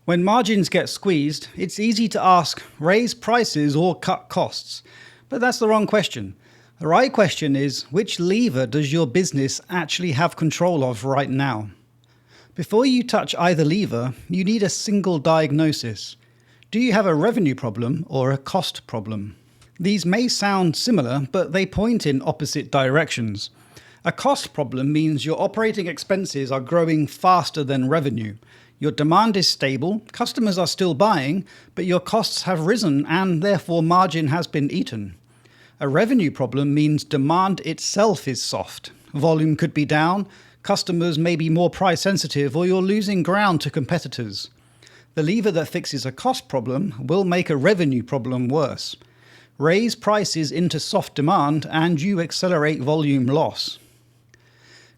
When margins get squeezed, it's easy to ask, raise prices or cut costs. But that's the wrong question. The right question is, which lever does your business actually have control of right now? Before you touch either lever, you need a single diagnosis. Do you have a revenue problem or a cost problem? These may sound similar, but they point in opposite directions. A cost problem means your operating expenses are growing faster than revenue. Your demand is stable, customers are still buying, but your costs have risen and therefore margin has been eaten. A revenue problem means demand itself is soft. Volume could be down, customers may be more price sensitive, or you're losing ground to competitors. The lever that fixes a cost problem will make a revenue problem worse. Raise prices into soft demand and you accelerate volume loss.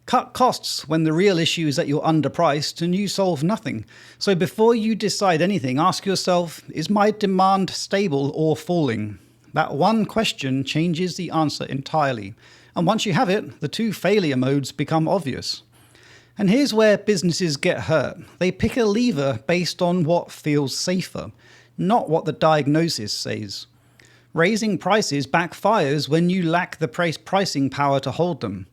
Cut costs when the real issue is that you're underpriced and you solve nothing. So before you decide anything, ask yourself, is my demand stable or falling? That one question changes the answer entirely. And once you have it, the two failure modes become obvious. And here's where businesses get hurt. They pick a lever based on what feels safer, not what the diagnosis says. Raising prices backfires when you lack the pricing power to hold them.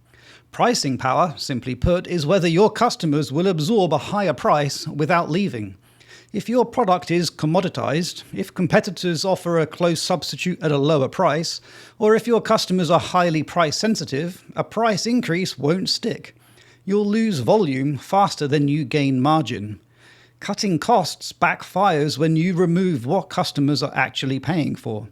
Pricing power, simply put, is whether your customers will absorb a higher price without leaving. If your product is commoditized, if competitors offer a close substitute at a lower price, or if your customers are highly price sensitive, a price increase won't stick. You'll lose volume faster than you gain margin. Cutting costs backfires when you remove what customers are actually paying for.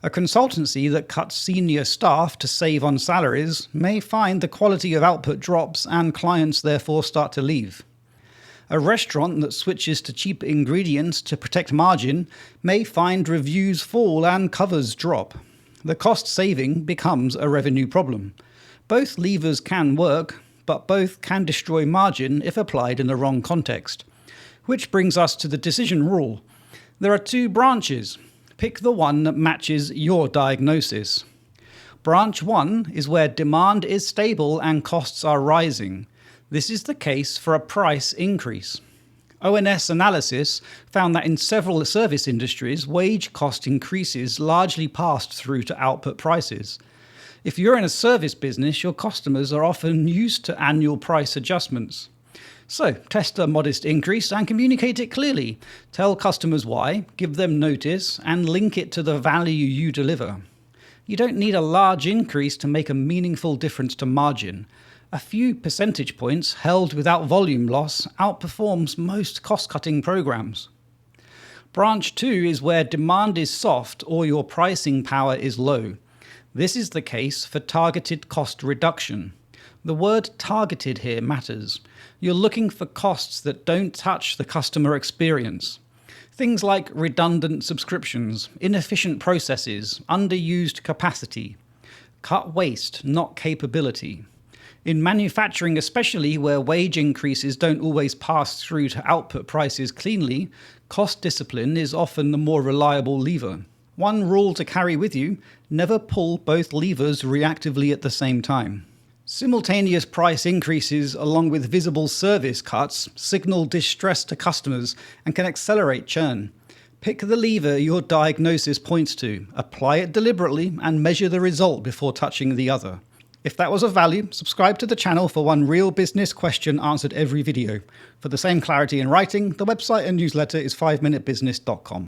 A consultancy that cuts senior staff to save on salaries may find the quality of output drops and clients therefore start to leave. A restaurant that switches to cheap ingredients to protect margin may find reviews fall and covers drop. The cost saving becomes a revenue problem. Both levers can work, but both can destroy margin if applied in the wrong context. Which brings us to the decision rule. There are two branches. Pick the one that matches your diagnosis. Branch 1 is where demand is stable and costs are rising. This is the case for a price increase. ONS analysis found that in several service industries, wage cost increases largely passed through to output prices. If you're in a service business, your customers are often used to annual price adjustments. So, test a modest increase and communicate it clearly. Tell customers why, give them notice, and link it to the value you deliver. You don't need a large increase to make a meaningful difference to margin. A few percentage points held without volume loss outperforms most cost-cutting programs. Branch 2 is where demand is soft or your pricing power is low. This is the case for targeted cost reduction. The word targeted here matters. You're looking for costs that don't touch the customer experience. Things like redundant subscriptions, inefficient processes, underused capacity. Cut waste, not capability. In manufacturing especially, where wage increases don't always pass through to output prices cleanly, cost discipline is often the more reliable lever. One rule to carry with you, never pull both levers reactively at the same time. Simultaneous price increases along with visible service cuts signal distress to customers and can accelerate churn. Pick the lever your diagnosis points to, apply it deliberately, and measure the result before touching the other. If that was of value, subscribe to the channel for one real business question answered every video. For the same clarity in writing, the website and newsletter is 5minutebusiness.com.